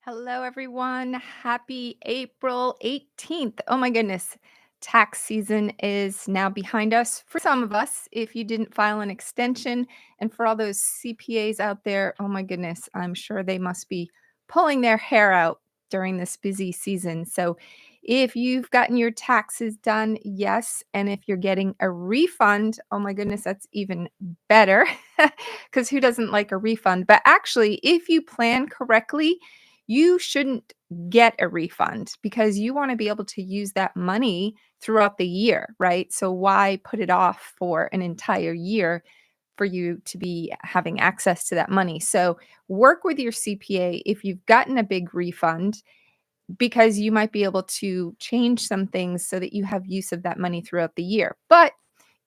Hello, everyone. Happy April 18th. Oh, my goodness. Tax season is now behind us for some of us if you didn't file an extension. And for all those CPAs out there, oh, my goodness, I'm sure they must be pulling their hair out during this busy season. So, if you've gotten your taxes done, yes. And if you're getting a refund, oh, my goodness, that's even better because who doesn't like a refund? But actually, if you plan correctly, you shouldn't get a refund because you want to be able to use that money throughout the year, right? So why put it off for an entire year for you to be having access to that money? So work with your CPA if you've gotten a big refund because you might be able to change some things so that you have use of that money throughout the year. But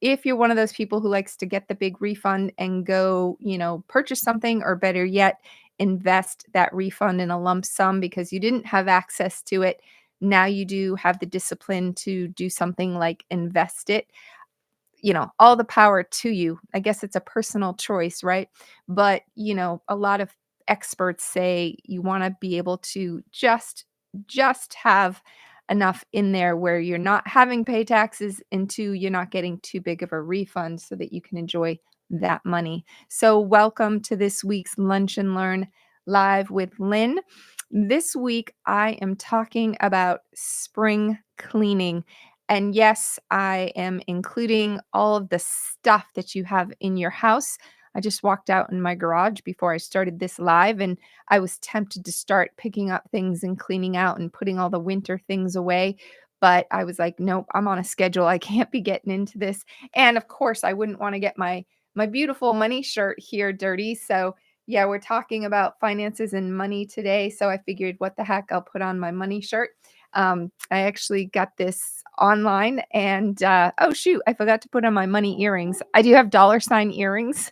if you're one of those people who likes to get the big refund and go, purchase something, or better yet, invest that refund in a lump sum because you didn't have access to it, now you do have the discipline to do something like invest it. All the power to you. I guess it's a personal choice, right? But, a lot of experts say you want to be able to just have enough in there where you're not having pay taxes and two, you're not getting too big of a refund so that you can enjoy that money. So welcome to this week's Lunch and Learn live with Lynn. This week I am talking about spring cleaning. And yes, I am including all of the stuff that you have in your house. I just walked out in my garage before I started this live, and I was tempted to start picking up things and cleaning out and putting all the winter things away. But I was like, nope, I'm on a schedule. I can't be getting into this. And of course, I wouldn't want to get my beautiful money shirt here dirty. So yeah, we're talking about finances and money today. So I figured, what the heck, I'll put on my money shirt. I actually got this online and oh shoot, I forgot to put on my money earrings. I do have dollar sign earrings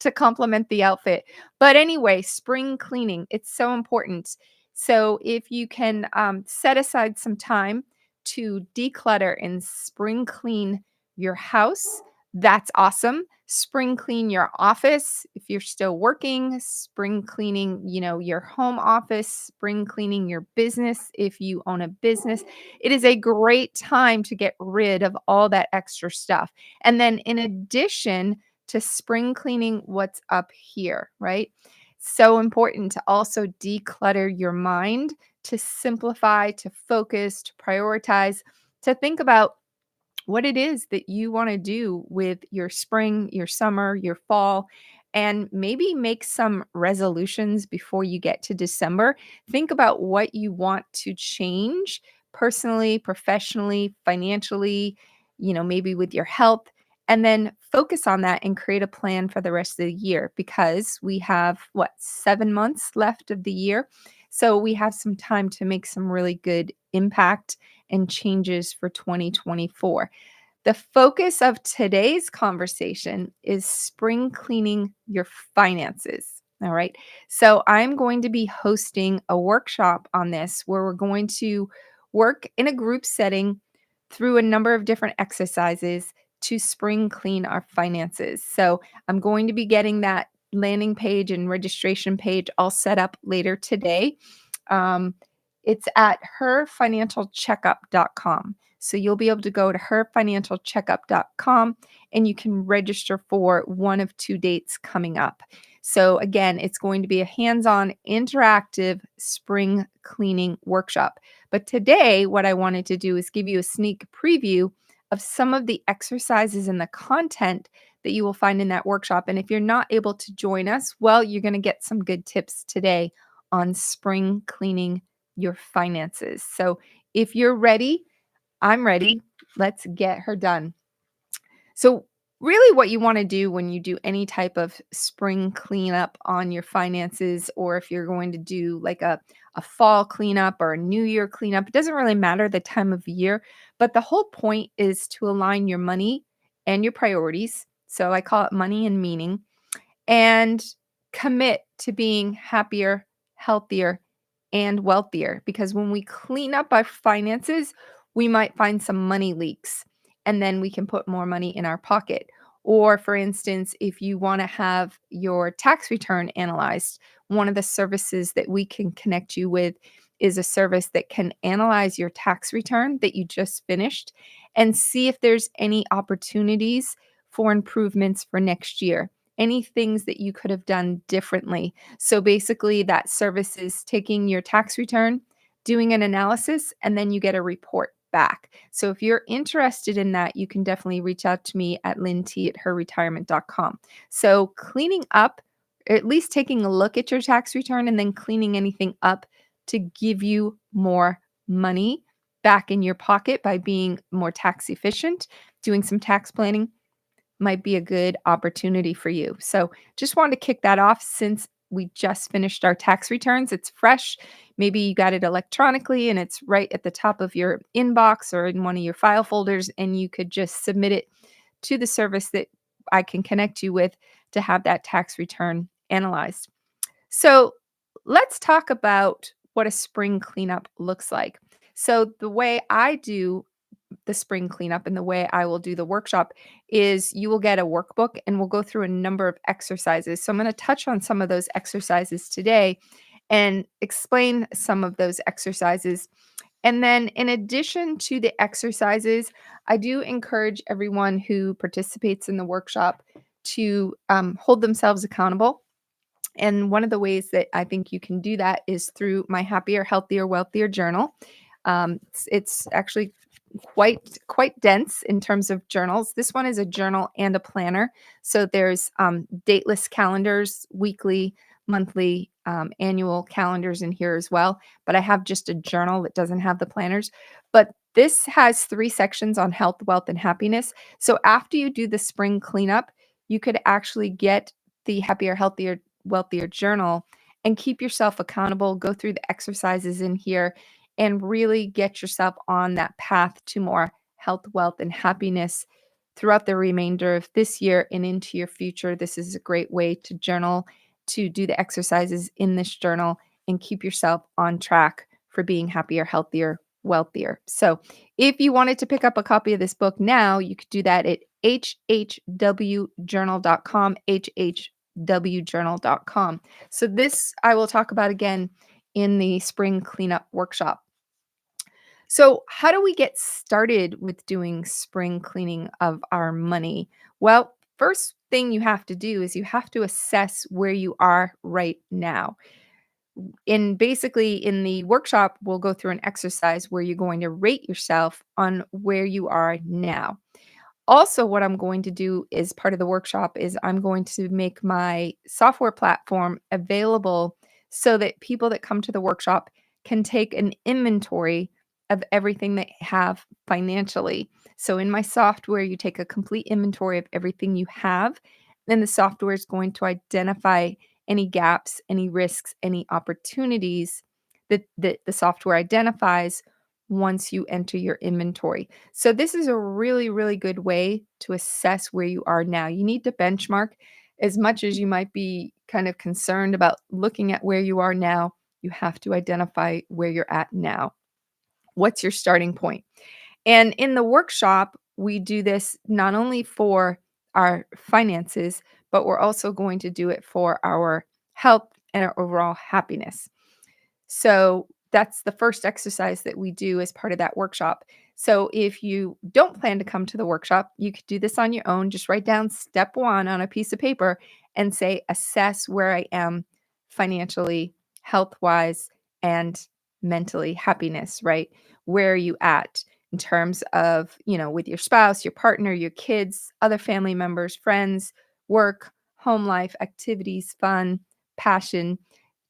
to complement the outfit. But anyway, spring cleaning, it's so important. So if you can set aside some time to declutter and spring clean your house, that's awesome. Spring clean your office if you're still working, spring cleaning, your home office, spring cleaning your business if you own a business. It is a great time to get rid of all that extra stuff. And then in addition to spring cleaning what's up here, right? So important to also declutter your mind, to simplify, to focus, to prioritize, to think about what it is that you want to do with your spring, your summer, your fall, and maybe make some resolutions before you get to December. Think about what you want to change personally, professionally, financially, maybe with your health, and then focus on that and create a plan for the rest of the year because we have 7 months left of the year. So we have some time to make some really good impact and changes for 2024. The focus of today's conversation is spring cleaning your finances. All right. So I'm going to be hosting a workshop on this where we're going to work in a group setting through a number of different exercises to spring clean our finances. So I'm going to be getting that landing page and registration page all set up later today. Um, it's at herfinancialcheckup.com. So you'll be able to go to herfinancialcheckup.com and you can register for one of two dates coming up. So again, it's going to be a hands-on interactive spring cleaning workshop. But today, what I wanted to do is give you a sneak preview of some of the exercises and the content that you will find in that workshop. And if you're not able to join us, well, you're going to get some good tips today on spring cleaning your finances. So if you're ready, I'm ready. Let's get her done. So, really, what you want to do when you do any type of spring cleanup on your finances, or if you're going to do like a fall cleanup or a new year cleanup, it doesn't really matter the time of year, but the whole point is to align your money and your priorities. So, I call it money and meaning, and commit to being happier, healthier, and wealthier. Because when we clean up our finances, we might find some money leaks and then we can put more money in our pocket. Or, for instance, if you want to have your tax return analyzed, one of the services that we can connect you with is a service that can analyze your tax return that you just finished and see if there's any opportunities for improvements for next year. Any things that you could have done differently. So basically, that service is taking your tax return, doing an analysis, and then you get a report back. So if you're interested in that, you can definitely reach out to me at lynn@herretirement.com. So cleaning up, or at least taking a look at your tax return and then cleaning anything up to give you more money back in your pocket by being more tax efficient, doing some tax planning might be a good opportunity for you. So just wanted to kick that off since we just finished our tax returns. It's fresh. Maybe you got it electronically and it's right at the top of your inbox or in one of your file folders, and you could just submit it to the service that I can connect you with to have that tax return analyzed. So let's talk about what a spring cleanup looks like. So the way I do the spring cleanup and the way I will do the workshop is you will get a workbook and we'll go through a number of exercises. So I'm going to touch on some of those exercises today and explain some of those exercises. And then, in addition to the exercises, I do encourage everyone who participates in the workshop to hold themselves accountable. And one of the ways that I think you can do that is through my Happier, Healthier, Wealthier journal. It's actually quite dense in terms of journals. This one is a journal and a planner. So there's dateless calendars, weekly, monthly, annual calendars in here as well. But I have just a journal that doesn't have the planners. But this has 3 sections on health, wealth, and happiness. So after you do the spring cleanup, you could actually get the Happier, Healthier, Wealthier journal and keep yourself accountable, go through the exercises in here and really get yourself on that path to more health, wealth, and happiness throughout the remainder of this year and into your future. This is a great way to journal, to do the exercises in this journal, and keep yourself on track for being happier, healthier, wealthier. So, if you wanted to pick up a copy of this book now, you could do that at hhwjournal.com, hhwjournal.com. So, this I will talk about again in the spring cleanup workshop. So, how do we get started with doing spring cleaning of our money? Well, first thing you have to do is you have to assess where you are right now. Basically, in the workshop, we'll go through an exercise where you're going to rate yourself on where you are now. Also, what I'm going to do as part of the workshop is I'm going to make my software platform available so that people that come to the workshop can take an inventory of everything they have financially. So in my software, you take a complete inventory of everything you have, then the software is going to identify any gaps, any risks, any opportunities that the software identifies once you enter your inventory. So this is a really, really good way to assess where you are now. You need to benchmark as much as you might be kind of concerned about looking at where you are now. You have to identify where you're at now. What's your starting point? And in the workshop, we do this not only for our finances, but we're also going to do it for our health and our overall happiness. So that's the first exercise that we do as part of that workshop. So if you don't plan to come to the workshop, you could do this on your own. Just write down step 1 on a piece of paper and say, assess where I am financially, health wise, and mentally, happiness, right? Where are you at in terms of, with your spouse, your partner, your kids, other family members, friends, work, home life, activities, fun, passion.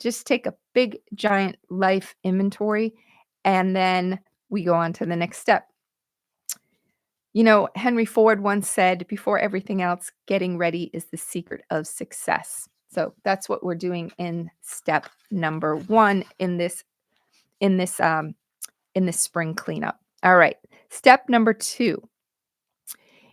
Just take a big, giant life inventory, and then we go on to the next step. Henry Ford once said, before everything else, getting ready is the secret of success. So that's what we're doing in step number 1 in this spring cleanup. All right. Step number 2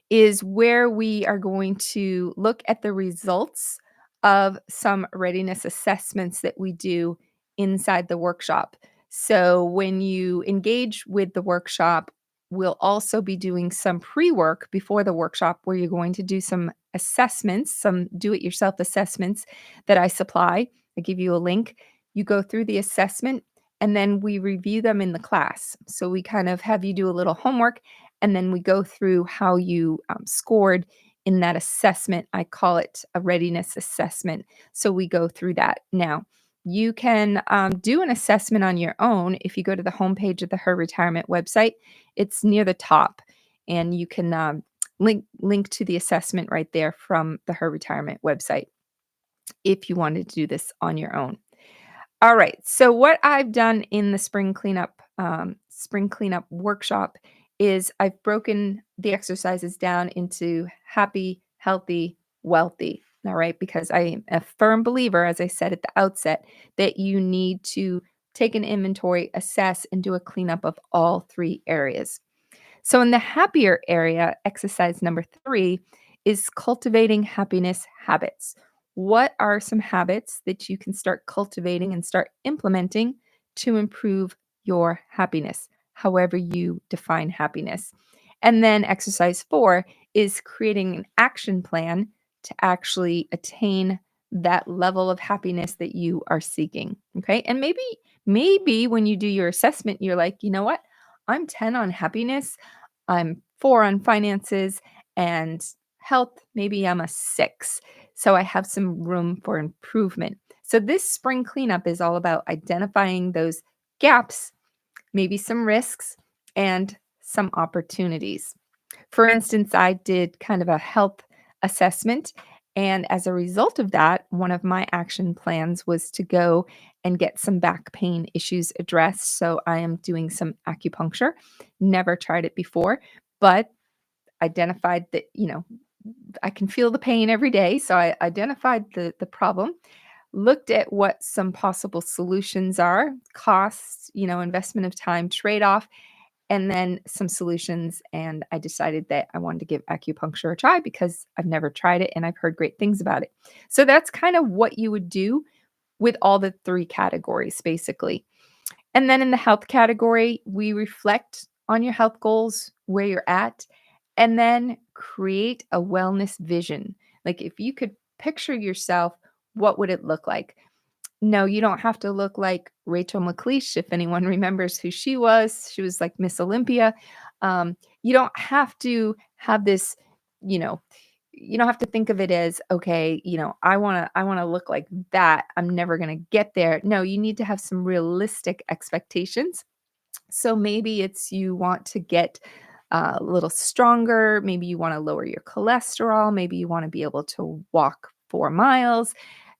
is where we are going to look at the results of some readiness assessments that we do inside the workshop. So when you engage with the workshop, we'll also be doing some pre-work before the workshop where you're going to do some assessments, some do-it-yourself assessments that I supply. I give you a link. You go through the assessment and then we review them in the class. So we kind of have you do a little homework and then we go through how you scored in that assessment. I call it a readiness assessment. So we go through that. Now, you can do an assessment on your own if you go to the homepage of the Her Retirement website. It's near the top, and you can link to the assessment right there from the Her Retirement website if you wanted to do this on your own. All right. So what I've done in the spring cleanup workshop is I've broken the exercises down into happy, healthy, wealthy. All right, because I am a firm believer, as I said at the outset, that you need to take an inventory, assess, and do a cleanup of all three areas. So, in the happier area, exercise number 3 is cultivating happiness habits. What are some habits that you can start cultivating and start implementing to improve your happiness, however you define happiness? And then exercise 4 is creating an action plan to actually attain that level of happiness that you are seeking. Okay. And maybe when you do your assessment, you're like, you know what? I'm 10 on happiness. I'm 4 on finances and health. Maybe I'm a 6. So I have some room for improvement. So this spring cleanup is all about identifying those gaps, maybe some risks, and some opportunities. For instance, I did kind of a health assessment. And as a result of that, one of my action plans was to go and get some back pain issues addressed. So I am doing some acupuncture. Never tried it before, but identified that, I can feel the pain every day. So I identified the problem, looked at what some possible solutions are, costs, investment of time, trade off, and then some solutions. And I decided that I wanted to give acupuncture a try because I've never tried it and I've heard great things about it. So that's kind of what you would do with all the 3 categories, basically. And then in the health category, we reflect on your health goals, where you're at, and then create a wellness vision. Like if you could picture yourself, what would it look like? No, you don't have to look like Rachel McLeish, if anyone remembers who she was. She was like Miss Olympia. You don't have to have this, you know, you don't have to think of it as, okay, I want to look like that. I'm never going to get there. No, you need to have some realistic expectations. So maybe it's you want to get a little stronger. Maybe you want to lower your cholesterol. Maybe you want to be able to walk 4 miles.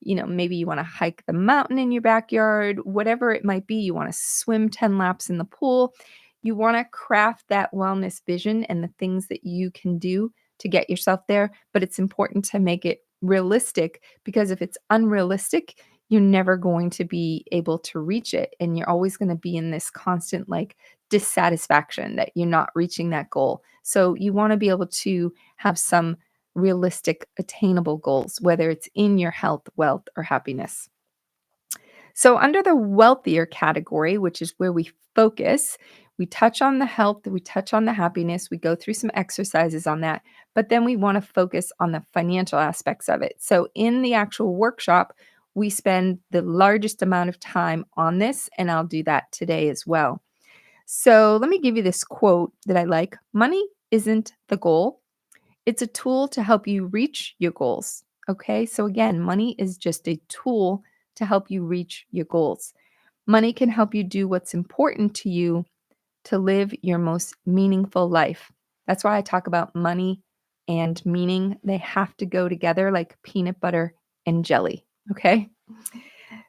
Maybe you want to hike the mountain in your backyard, whatever it might be. You want to swim 10 laps in the pool. You want to craft that wellness vision and the things that you can do to get yourself there. But it's important to make it realistic because if it's unrealistic, you're never going to be able to reach it. And you're always going to be in this constant like dissatisfaction that you're not reaching that goal. So you want to be able to have some realistic, attainable goals, whether it's in your health, wealth, or happiness. So, under the wealthier category, which is where we focus, we touch on the health, we touch on the happiness, we go through some exercises on that, but then we want to focus on the financial aspects of it. So, in the actual workshop, we spend the largest amount of time on this, and I'll do that today as well. So, let me give you this quote that I like. Money isn't the goal, it's a tool to help you reach your goals. Okay. So, again, money is just a tool to help you reach your goals. Money can help you do what's important to you to live your most meaningful life. That's why I talk about money and meaning. They have to go together like peanut butter and jelly. Okay.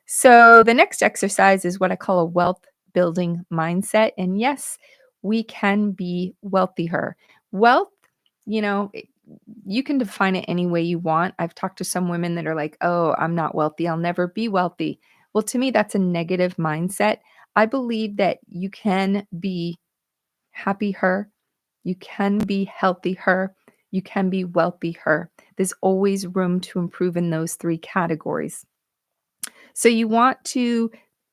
So, the next exercise is what I call a wealth building mindset. And yes, we can be wealthier. Wealth, you know, it- you can define it any way you want. I've talked to some women that are like, oh, I'm not wealthy. I'll never be wealthy. Well, to me, that's a negative mindset. I believe that you can be happy her, you can be healthy her, you can be wealthy her. There's always room to improve in those 3 categories. So you want to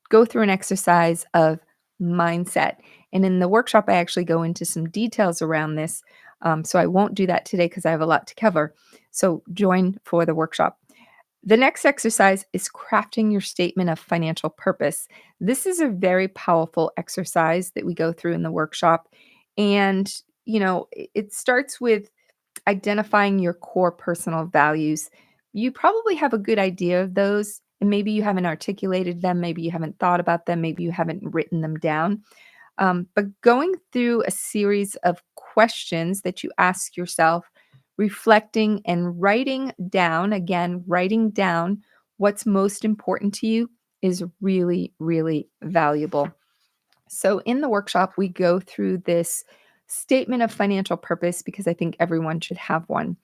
go through an exercise of mindset. And in the workshop, I actually go into some details around this. So I won't do that today because I have a lot to cover. So join for the workshop. The next exercise is crafting your statement of financial purpose. This is a very powerful exercise that we go through in the workshop. And, it starts with identifying your core personal values. You probably have a good idea of those, and maybe you haven't articulated them, maybe you haven't thought about them, maybe you haven't written them down. But going through a series of questions that you ask yourself, reflecting and writing down what's most important to you is really, really valuable. So, in the workshop, we go through this statement of financial purpose because I think everyone should have one.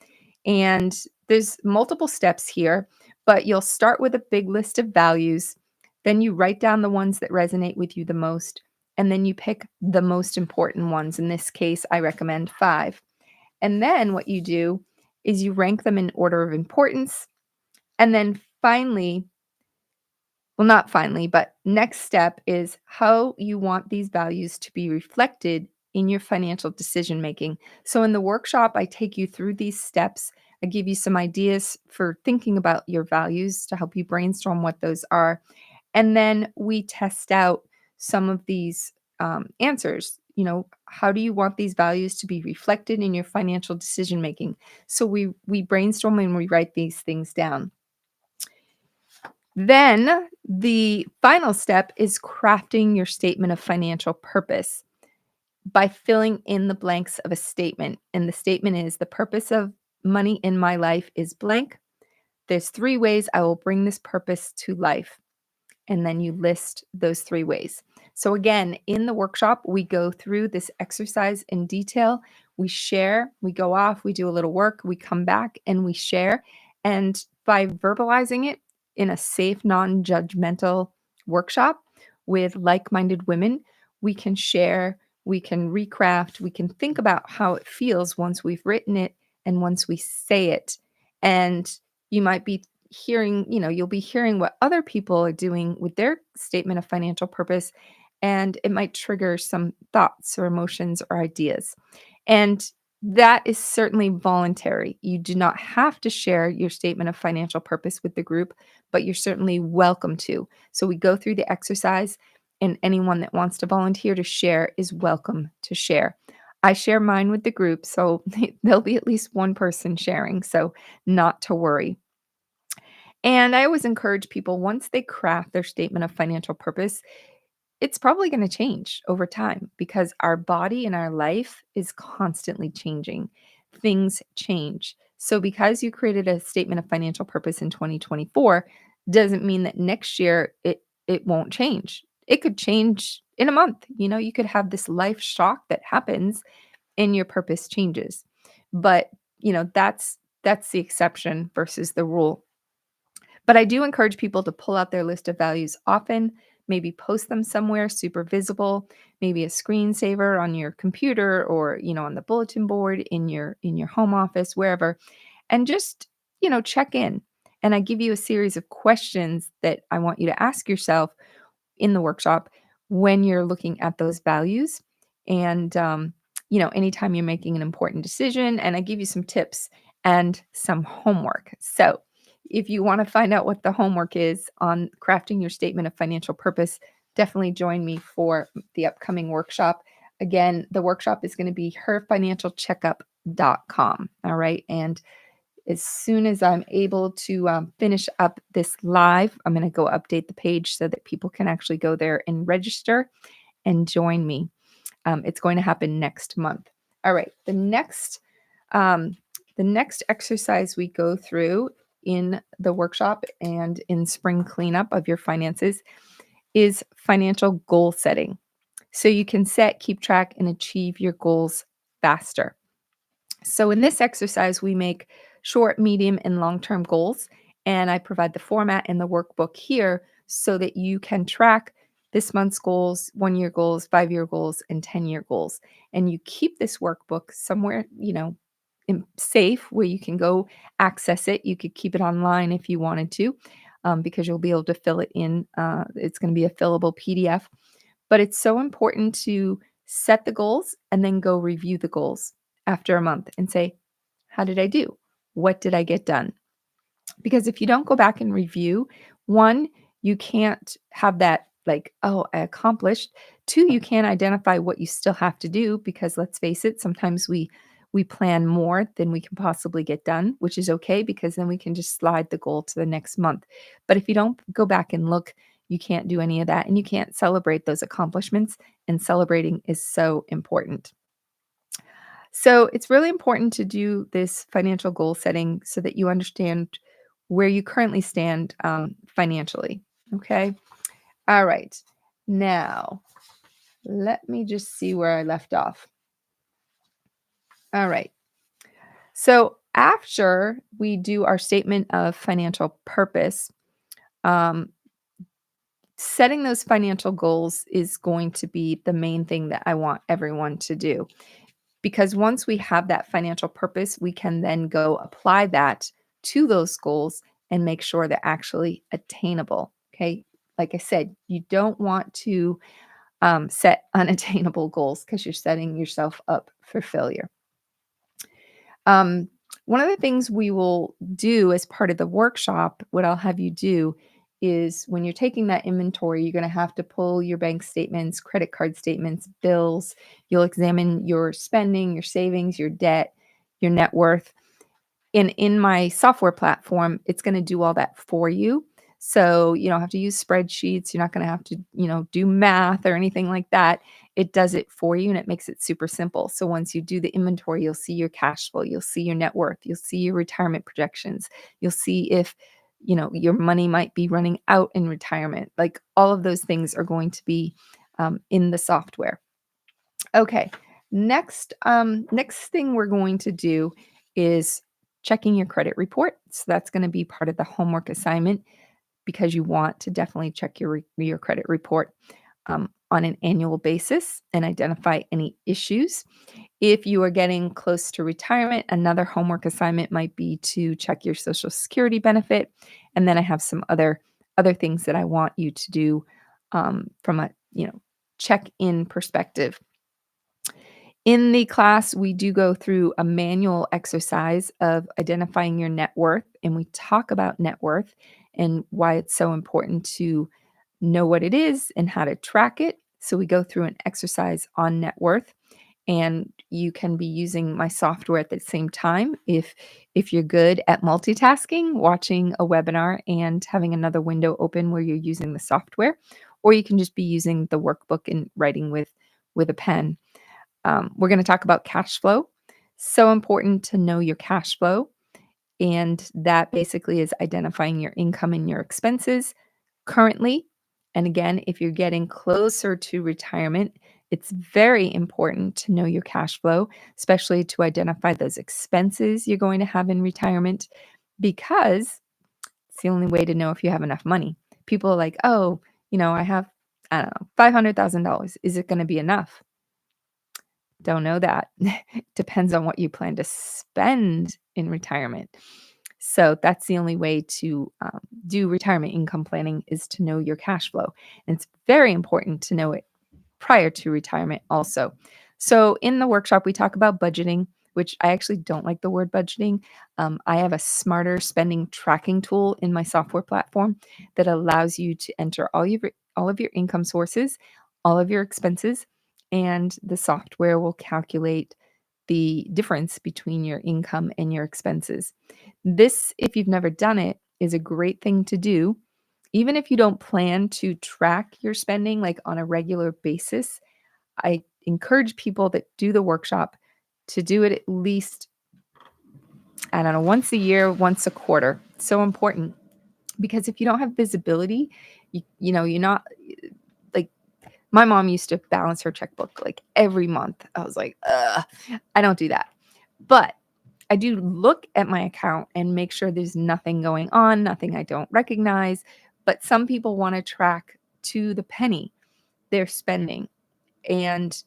And there's multiple steps here, but you'll start with a big list of values. Then you write down the ones that resonate with you the most. And then you pick the most important ones. In this case, I recommend five. And then what you do is you rank them in order of importance. And then finally, well, not finally, but next step is how you want these values to be reflected in your financial decision making. So, in the workshop, I take you through these steps. I give you some ideas for thinking about your values to help you brainstorm what those are. And then we test out some of these answers. How do you want these values to be reflected in your financial decision making? So, we brainstorm and we write these things down. Then the final step is crafting your statement of financial purpose by filling in the blanks of a statement. And the statement is the purpose of money in my life is blank. There's three ways I will bring this purpose to life. And then you list those three ways. So, again, in the workshop, we go through this exercise in detail. We share, we go off, we do a little work, we come back and we share. And by verbalizing it in a safe, non judgmental workshop with like minded women, we can share, we can recraft, we can think about how it feels once we've written it and once we say it. And you might be you'll be hearing what other people are doing with their statement of financial purpose, and it might trigger some thoughts or emotions or ideas. And that is certainly voluntary. You do not have to share your statement of financial purpose with the group, but you're certainly welcome to. So we go through the exercise, and anyone that wants to volunteer to share is welcome to share. I share mine with the group, so there'll be at least one person sharing, so not to worry. And I always encourage people once they craft their statement of financial purpose, it's probably going to change over time because our body and our life is constantly changing. Things change. So because you created a statement of financial purpose in 2024 doesn't mean that next year it won't change. It could change in a month. You could have this life shock that happens and your purpose changes. But, that's the exception versus the rule. But I do encourage people to pull out their list of values often, maybe post them somewhere super visible, maybe a screensaver on your computer or, on the bulletin board in your home office, wherever, and just, check in. And I give you a series of questions that I want you to ask yourself in the workshop when you're looking at those values and anytime you're making an important decision, and I give you some tips and some homework. So if you want to find out what the homework is on crafting your statement of financial purpose, definitely join me for the upcoming workshop. Again, the workshop is going to be herfinancialcheckup.com. All right. And as soon as I'm able to finish up this live, I'm going to go update the page so that people can actually go there and register and join me. It's going to happen next month. All right. The next exercise we go through in the workshop and in spring cleanup of your finances is financial goal setting. So you can set, keep track, and achieve your goals faster. So in this exercise, we make short, medium, and long-term goals. And I provide the format in the workbook here so that you can track this month's goals, 1-year goals, 5-year goals, and 10-year goals. And you keep this workbook somewhere, safe where you can go access it. You could keep it online if you wanted to, because you'll be able to fill it in. It's going to be a fillable PDF. But it's so important to set the goals, and then go review the goals after a month and say, how did I do? What did I get done? Because if you don't go back and review, one, you can't have that like, oh, I accomplished. Two, you can't identify what you still have to do because let's face it, sometimes we plan more than we can possibly get done, which is okay because then we can just slide the goal to the next month. But if you don't go back and look, you can't do any of that and you can't celebrate those accomplishments. And celebrating is so important. So it's really important to do this financial goal setting so that you understand where you currently stand financially. Okay. All right. Now, let me just see where I left off. All right. So after we do our statement of financial purpose, um, setting those financial goals is going to be the main thing that I want everyone to do. Because once we have that financial purpose, we can then go apply that to those goals and make sure they're actually attainable. Okay. Like I said, you don't want to set unattainable goals because you're setting yourself up for failure. Um, One of the things we will do as part of the workshop, what I'll have you do is when you're taking that inventory, you're going to have to pull your bank statements, credit card statements, bills. You'll examine your spending, your savings, your debt, your net worth. And in my software platform, it's going to do all that for you. So you don't have to use spreadsheets. You're not going to have to, do math or anything like that. It does it for you and it makes it super simple. So once you do the inventory, you'll see your cash flow, you'll see your net worth, you'll see your retirement projections, you'll see if, your money might be running out in retirement. Like all of those things are going to be in the software. Okay. Next thing we're going to do is checking your credit report. So that's going to be part of the homework assignment because you want to definitely check your credit report on an annual basis and identify any issues. If you are getting close to retirement, another homework assignment might be to check your Social Security benefit. And then I have some other things that I want you to do from a check-in perspective. In the class, we do go through a manual exercise of identifying your net worth, and we talk about net worth and why it's so important to know what it is and how to track it. So we go through an exercise on net worth, and you can be using my software at the same time if you're good at multitasking, watching a webinar and having another window open where you're using the software, or you can just be using the workbook and writing with a pen. We're going to talk about cash flow. So important to know your cash flow. And that basically is identifying your income and your expenses currently. And again, if you're getting closer to retirement, it's very important to know your cash flow, especially to identify those expenses you're going to have in retirement, because it's the only way to know if you have enough money. People are like, oh, I have, I don't know, $500,000. Is it going to be enough? Don't know that. Depends on what you plan to spend in retirement. So that's the only way to do retirement income planning is to know your cash flow. And it's very important to know it prior to retirement also. So in the workshop, we talk about budgeting, which I actually don't like the word budgeting. I have a smarter spending tracking tool in my software platform that allows you to enter all of your income sources, all of your expenses, and the software will calculate the difference between your income and your expenses. This, if you've never done it, is a great thing to do. Even if you don't plan to track your spending like on a regular basis, I encourage people that do the workshop to do it at least, I don't know, once a year, once a quarter. It's so important because if you don't have visibility, you're not like my mom used to balance her checkbook like every month. I was like, ugh, I don't do that. But I do look at my account and make sure there's nothing going on, nothing I don't recognize. But some people want to track to the penny their spending. And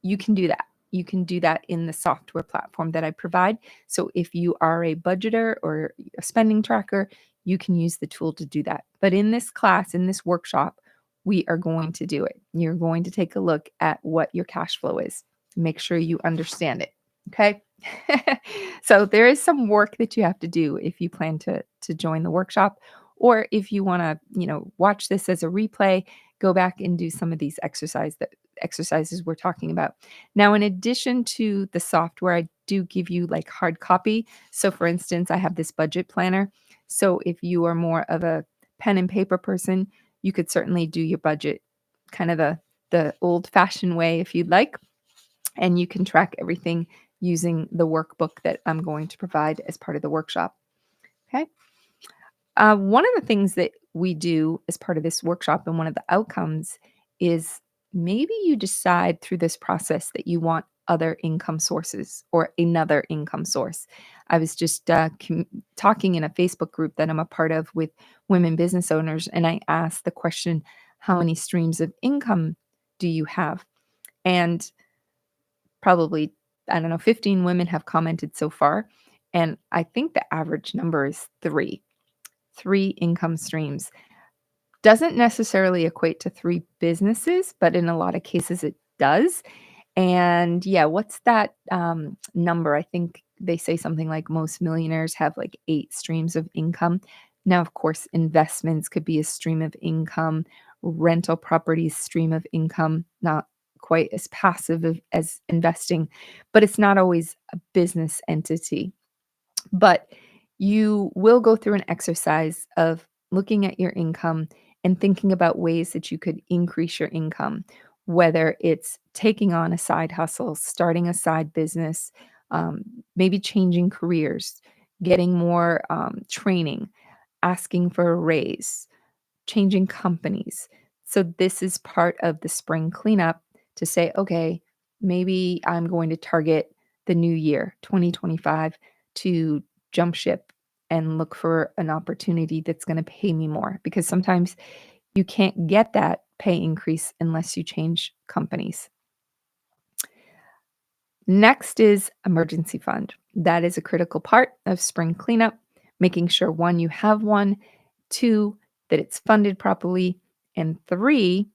you can do that. You can do that in the software platform that I provide. So if you are a budgeter or a spending tracker, you can use the tool to do that. But in this class, in this workshop, we are going to do it. You're going to take a look at what your cash flow is. Make sure you understand it. Okay. So there is some work that you have to do if you plan to join the workshop, or if you want to, watch this as a replay, go back and do some of these exercises we're talking about. Now, in addition to the software, I do give you like hard copy. So for instance, I have this budget planner. So if you are more of a pen and paper person, you could certainly do your budget kind of the old-fashioned way if you'd like, and you can track everything using the workbook that I'm going to provide as part of the workshop. Okay. One of the things that we do as part of this workshop, and one of the outcomes, is maybe you decide through this process that you want other income sources or another income source. I was just talking in a Facebook group that I'm a part of with women business owners, and I asked the question, how many streams of income do you have? And probably, I don't know, 15 women have commented so far. And I think the average number is three income streams. Doesn't necessarily equate to three businesses, but in a lot of cases it does. And yeah, what's that number? I think they say something like most millionaires have like 8 streams of income. Now, of course, investments could be a stream of income, rental properties stream of income, not quite as passive as investing, but it's not always a business entity. But you will go through an exercise of looking at your income and thinking about ways that you could increase your income, whether it's taking on a side hustle, starting a side business, um, maybe changing careers, getting more training, asking for a raise, changing companies. So this is part of the spring cleanup to say, okay, maybe I'm going to target the new year, 2025, to jump ship and look for an opportunity that's going to pay me more, because sometimes you can't get that pay increase unless you change companies. Next is emergency fund. That is a critical part of spring cleanup, making sure one, you have one, two, that it's funded properly, and three,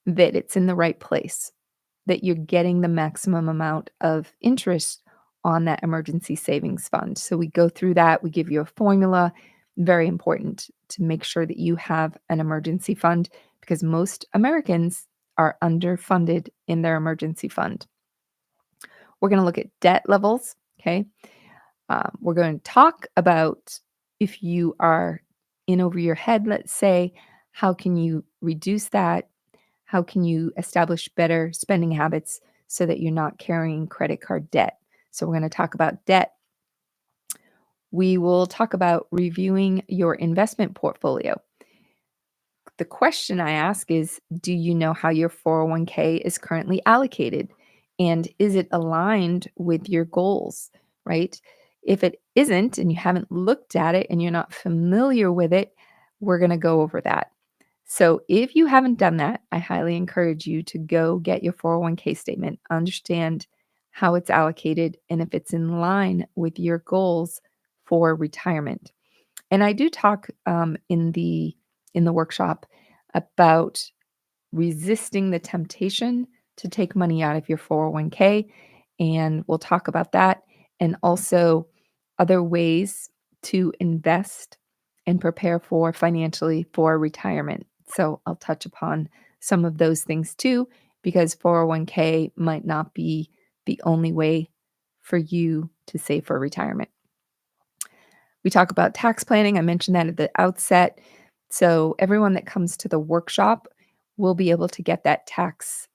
that it's in the right place, that you're getting the maximum amount of interest on that emergency savings fund. So we go through that, we give you a formula. Very important to make sure that you have an emergency fund, because most Americans are underfunded in their emergency fund. We're going to look at debt levels. Okay. We're going to talk about, if you are in over your head, let's say, how can you reduce that? How can you establish better spending habits so that you're not carrying credit card debt? So we're going to talk about debt. We will talk about reviewing your investment portfolio. The question I ask is, do you know how your 401k is currently allocated? And is it aligned with your goals, right? If it isn't and you haven't looked at it and you're not familiar with it, we're going to go over that. So if you haven't done that, I highly encourage you to go get your 401k statement, understand how it's allocated, and if it's in line with your goals for retirement. And I do talk in the workshop about resisting the temptation to take money out of your 401k, and we'll talk about that, and also other ways to invest and prepare for financially for retirement. So I'll touch upon some of those things too, because 401k might not be the only way for you to save for retirement. We talk about tax planning. I mentioned that at the outset. So everyone that comes to the workshop will be able to get that tax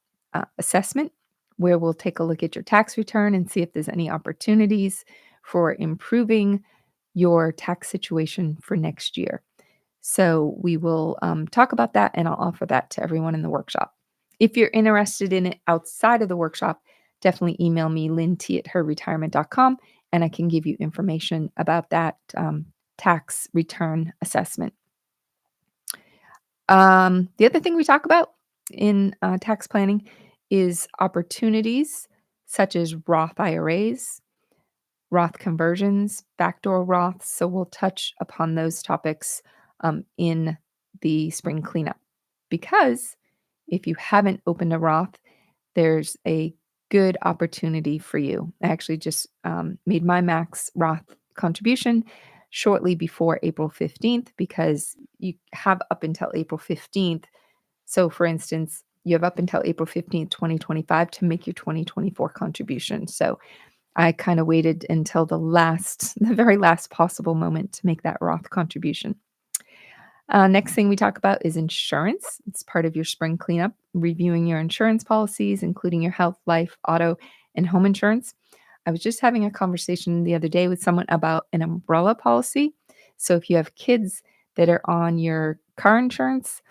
assessment, where we'll take a look at your tax return and see if there's any opportunities for improving your tax situation for next year. So we will talk about that, and I'll offer that to everyone in the workshop. If you're interested in it outside of the workshop, definitely email me, lynn@herretirement.com, and I can give you information about that tax return assessment. The other thing we talk about in tax planning is opportunities such as Roth IRAs, Roth conversions, backdoor Roths. So we'll touch upon those topics in the spring cleanup, because if you haven't opened a Roth, there's a good opportunity for you. I actually just made my max Roth contribution shortly before April 15th because you have up until April 15th. So, for instance, you have up until April 15th, 2025 to make your 2024 contribution. So, I kind of waited until the very last possible moment to make that Roth contribution. Next thing we talk about is insurance. It's part of your spring cleanup, reviewing your insurance policies, including your health, life, auto, and home insurance. I was just having a conversation the other day with someone about an umbrella policy. So if you have kids that are on your car insurance,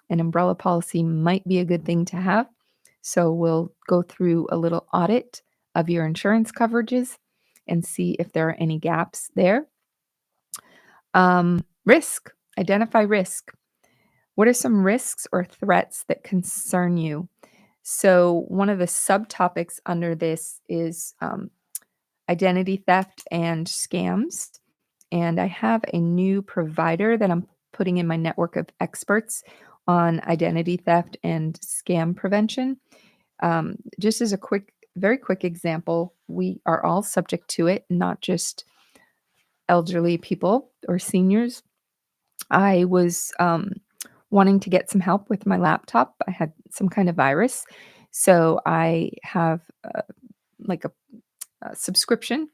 an umbrella policy might be a good thing to have. So we'll go through a little audit of your insurance coverages and see if there are any gaps there. Risk, identify risk. What are some risks or threats that concern you? So, one of the subtopics under this is identity theft and scams. And I have a new provider that I'm putting in my network of experts on identity theft and scam prevention. Just as a very quick example, we are all subject to it, not just elderly people or seniors. I was wanting to get some help with my laptop. I had some kind of virus. So I have like a subscription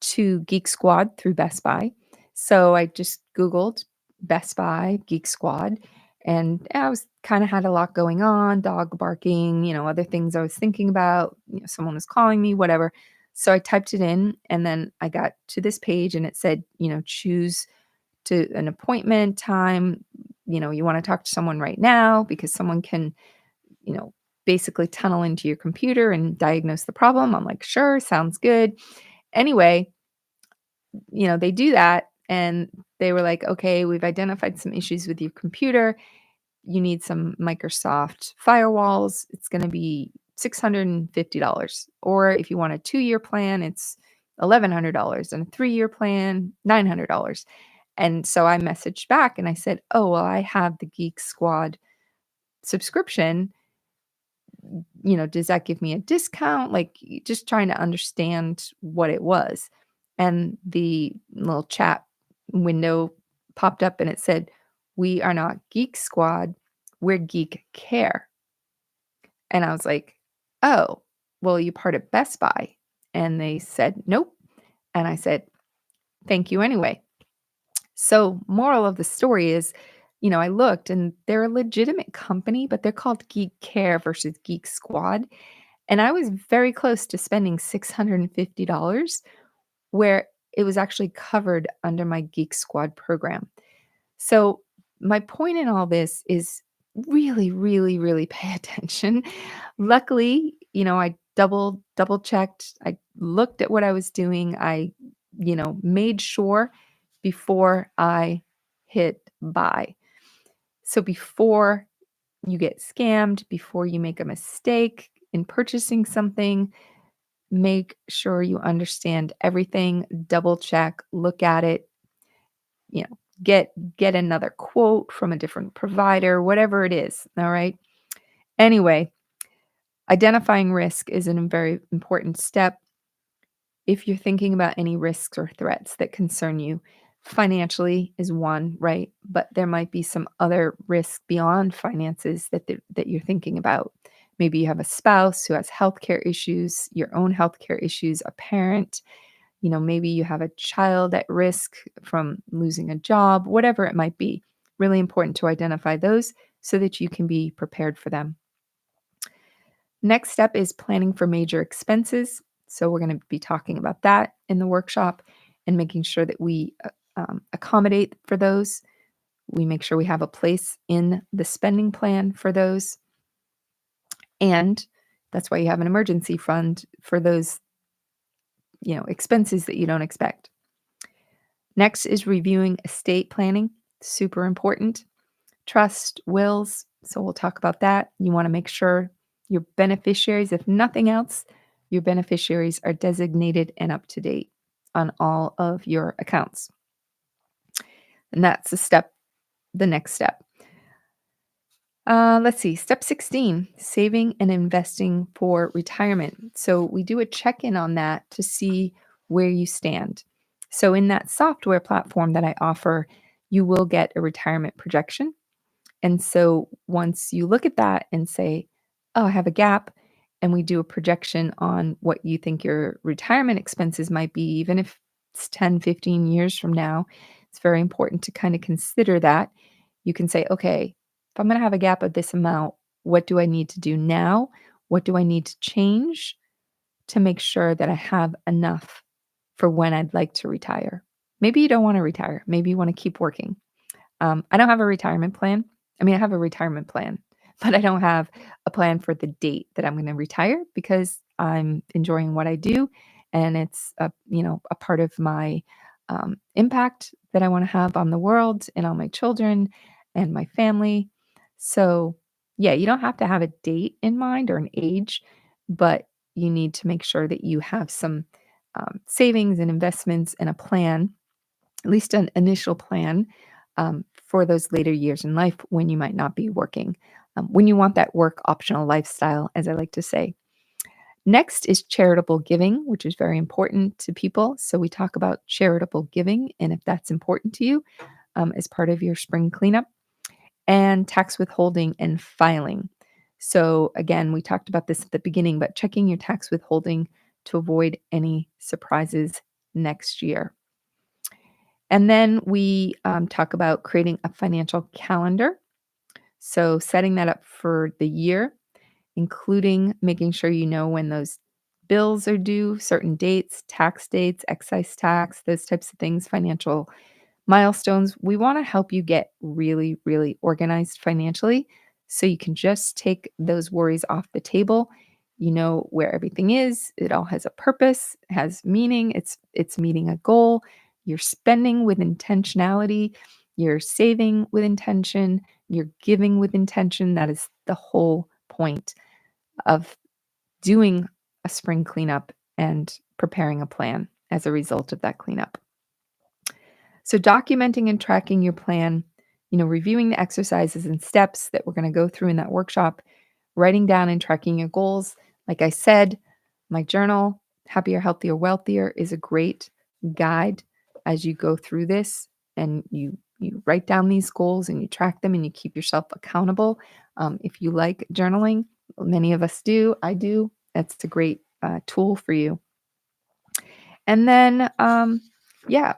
to Geek Squad through Best Buy. So I just Googled Best Buy, Geek Squad, and I was kind of had a lot going on, dog barking, other things I was thinking about, someone was calling me, whatever. So I typed it in and then I got to this page and it said, choose to an appointment time. You want to talk to someone right now because someone can, you know, basically tunnel into your computer and diagnose the problem. I'm like, sure, sounds good. Anyway, they do that and they were like, okay, we've identified some issues with your computer. You need some Microsoft firewalls. It's going to be $650. Or if you want a 2-year plan, it's $1,100, and a 3-year plan, $900. And so I messaged back and I said, oh, well, I have the Geek Squad subscription. Does that give me a discount? Like, just trying to understand what it was. And the little chat window popped up and it said, we are not Geek Squad, we're Geek Care. And I was like, oh, well, you part of Best Buy? And they said, nope. And I said, thank you anyway. So, moral of the story is, I looked and they're a legitimate company, but they're called Geek Care versus Geek Squad. And I was very close to spending $650 where it was actually covered under my Geek Squad program. So, my point in all this is really, really, really pay attention. Luckily, I double checked. I looked at what I was doing. I, made sure before I hit buy. So before you get scammed, before you make a mistake in purchasing something, make sure you understand everything, double check, look at it, you know, get another quote from a different provider, whatever it is, all right? Anyway, identifying risk is a very important step. If you're thinking about any risks or threats that concern you, financially is one, right? But there might be some other risks beyond finances that you're thinking about. Maybe you have a spouse who has healthcare issues, your own healthcare issues, a parent, maybe you have a child at risk from losing a job, whatever it might be. Really important to identify those so that you can be prepared for them. Next step is planning for major expenses. So we're going to be talking about that in the workshop and making sure that we accommodate for those. We make sure we have a place in the spending plan for those. And that's why you have an emergency fund for those, expenses that you don't expect. Next is reviewing estate planning. Super important. Trust, wills. So we'll talk about that. You want to make sure your beneficiaries, if nothing else, your beneficiaries are designated and up to date on all of your accounts. And that's the next step. Let's see. Step 16, saving and investing for retirement. So we do a check in on that to see where you stand. So in that software platform that I offer, you will get a retirement projection. And so once you look at that and say, oh, I have a gap, and we do a projection on what you think your retirement expenses might be, even if it's 10, 15 years from now, it's very important to kind of consider that. You can say, okay, if I'm going to have a gap of this amount, what do I need to do now? What do I need to change to make sure that I have enough for when I'd like to retire? Maybe you don't want to retire. Maybe you want to keep working. I don't have a retirement plan. I mean, I have a retirement plan, but I don't have a plan for the date that I'm going to retire because I'm enjoying what I do, and it's a part of my impact that I want to have on the world and on my children and my family. So, yeah, you don't have to have a date in mind or an age, but you need to make sure that you have some savings and investments and a plan, at least an initial plan, for those later years in life when you might not be working, when you want that work optional lifestyle, as I like to say. Next is charitable giving, which is very important to people. So we talk about charitable giving, and if that's important to you as part of your spring cleanup, and tax withholding and filing. So again, we talked about this at the beginning, but checking your tax withholding to avoid any surprises next year. And then we talk about creating a financial calendar. So setting that up for the year, including making sure you know when those bills are due, certain dates, excise tax, those types of things, financial milestones. We want to help you get really, really organized financially so you can just take those worries off the table. You know where everything is. It all has a purpose, has meaning. It's meeting a goal. You're spending with intentionality, you're saving with intention, you're giving with intention. That is the whole point of doing a spring cleanup and preparing a plan as a result of that cleanup. So documenting and tracking your plan, reviewing the exercises and steps that we're going to go through in that workshop, writing down and tracking your goals. Like I said, my journal, Happier, Healthier, Wealthier, is a great guide as you go through this, and you write down these goals and you track them and you keep yourself accountable. If you like journaling, many of us do. I do. That's a great tool for you. And then, yeah,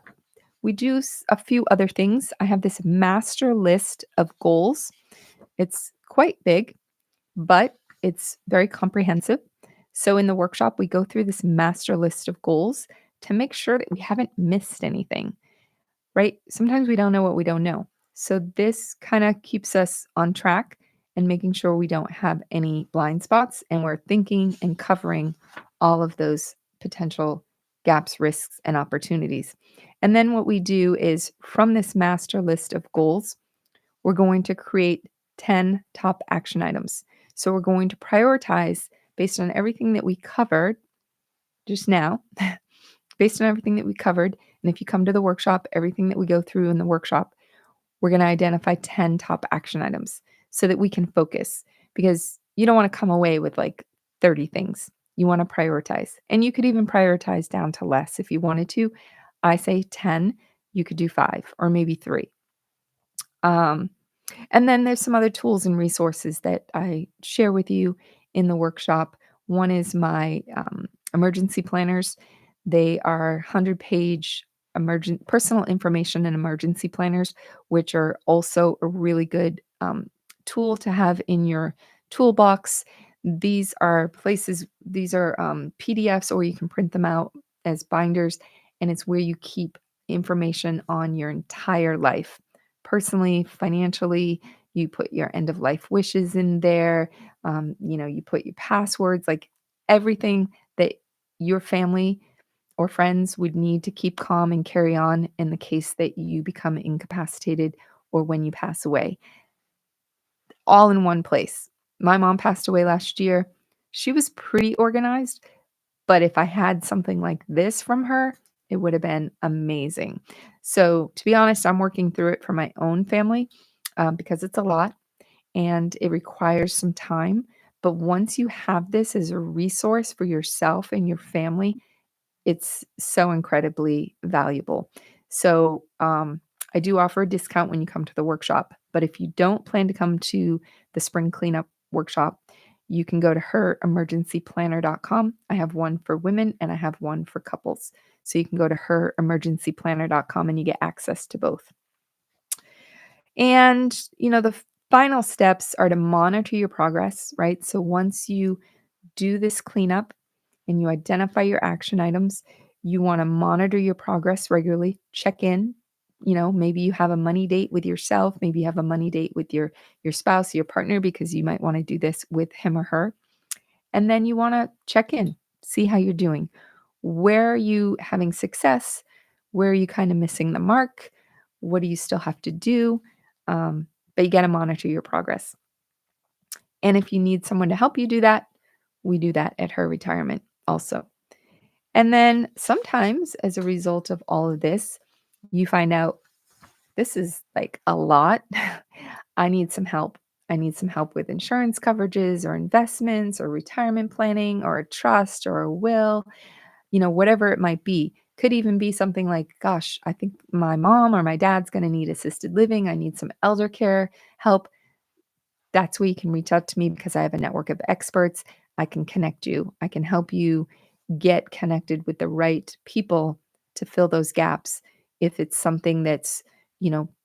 we do a few other things. I have this master list of goals. It's quite big, but it's very comprehensive. So in the workshop, we go through this master list of goals to make sure that we haven't missed anything, right? Sometimes we don't know what we don't know. So this kind of keeps us on track and making sure we don't have any blind spots and we're thinking and covering all of those potential gaps, risks, and opportunities. And then what we do is from this master list of goals, we're going to create 10 top action items. So we're going to prioritize based on everything that we covered just now, based on everything that we covered. And if you come to the workshop, everything that we go through in the workshop, we're going to identify 10 top action items so that we can focus, because you don't want to come away with like 30 things. You want to prioritize. And you could even prioritize down to less if you wanted to. I say 10, you could do 5 or maybe 3. Um, and then there's some other tools and resources that I share with you in the workshop. One is my emergency planners. They are 100-page emergent personal information and emergency planners, which are also a really good tool to have in your toolbox. These are PDFs, or you can print them out as binders, and it's where you keep information on your entire life, personally, financially. You put your end of life wishes in there. You put your passwords, like everything that your family or friends would need to keep calm and carry on in the case that you become incapacitated or when you pass away, all in one place. My mom passed away last year. She was pretty organized, but if I had something like this from her, it would have been amazing. So, to be honest, I'm working through it for my own family because it's a lot. and it requires some time. But once you have this as a resource for yourself and your family, it's so incredibly valuable. So, I do offer a discount when you come to the workshop, but if you don't plan to come to the spring cleanup workshop, you can go to heremergencyplanner.com. I have one for women and I have one for couples. So you can go to heremergencyplanner.com and you get access to both. And, the final steps are to monitor your progress, right? So once you do this cleanup and you identify your action items, you want to monitor your progress regularly, check in. Maybe you have a money date with yourself, maybe you have a money date with your spouse, your partner, because you might want to do this with him or her. And then you want to check in, see how you're doing. Where are you having success? Where are you kind of missing the mark? What do you still have to do? But you got to monitor your progress. And if you need someone to help you do that, we do that at Her Retirement also. And then sometimes, as a result of all of this, you find out this is like a lot. I need some help. I need some help with insurance coverages or investments or retirement planning or a trust or a will, whatever it might be. Could even be something like, gosh, I think my mom or my dad's going to need assisted living. I need some elder care help. That's where you can reach out to me because I have a network of experts. I can connect you. I can help you get connected with the right people to fill those gaps. If it's something that's,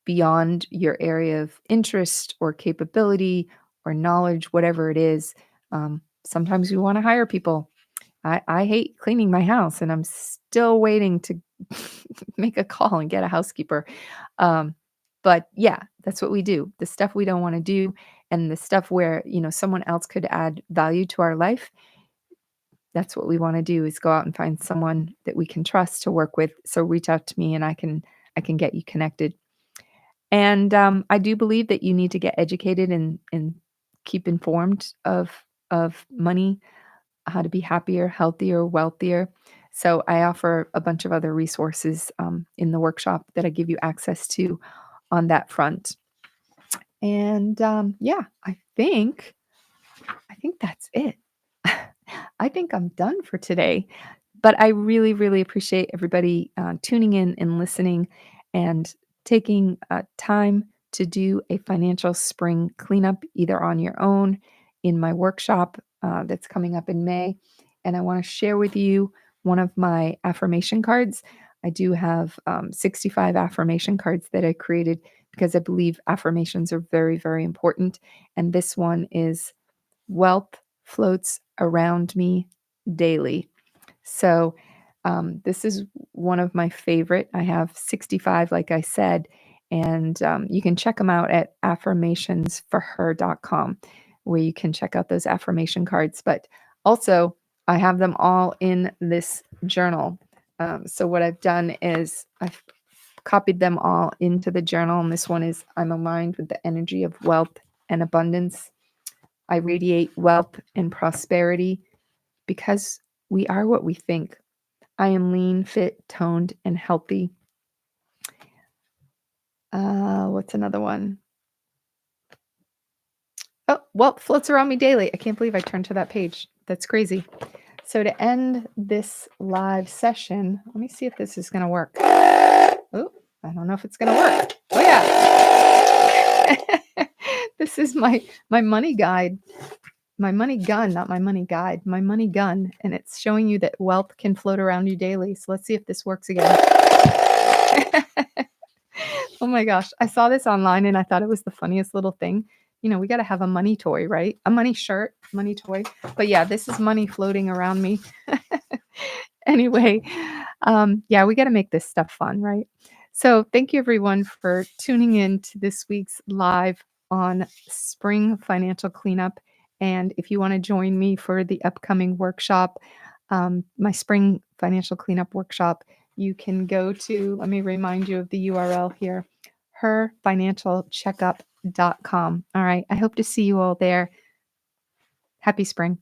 beyond your area of interest or capability or knowledge, whatever it is, sometimes we want to hire people. I hate cleaning my house and I'm still waiting to make a call and get a housekeeper. But yeah, that's what we do. The stuff we don't want to do and the stuff where, someone else could add value to our life. That's what we want to do is go out and find someone that we can trust to work with. So reach out to me and I can get you connected. And I do believe that you need to get educated and keep informed of money, how to be happier, healthier, wealthier. So I offer a bunch of other resources in the workshop that I give you access to on that front. And yeah, I think that's it. I think I'm done for today. But I really, really appreciate everybody tuning in and listening and taking time to do a financial spring cleanup, either on your own in my workshop that's coming up in May. And I want to share with you one of my affirmation cards. I do have 65 affirmation cards that I created because I believe affirmations are very, very important. And this one is wealth floats around me daily. So this is one of my favorite. I have 65, like I said, and you can check them out at affirmationsforher.com, where you can check out those affirmation cards. But also, I have them all in this journal. So what I've done is I've copied them all into the journal. And this one is I'm aligned with the energy of wealth and abundance. I radiate wealth and prosperity because we are what we think. I am lean, fit, toned, and healthy. What's another one? Oh, wealth floats around me daily. I can't believe I turned to that page. That's crazy. So to end this live session, let me see if this is going to work. Oh, I don't know if it's going to work. Oh yeah. This is my money guide. My money gun, not my money guide, my money gun. And it's showing you that wealth can float around you daily. So let's see if this works again. Oh my gosh. I saw this online and I thought it was the funniest little thing. We got to have a money toy, right? A money shirt, money toy. But yeah, this is money floating around me. Anyway, yeah, we got to make this stuff fun, right? So thank you everyone for tuning in to this week's live on spring financial cleanup. And if you want to join me for the upcoming workshop, my spring financial cleanup workshop, you can go to, let me remind you of the URL here, herfinancialcheckup.com. All right. I hope to see you all there. Happy spring.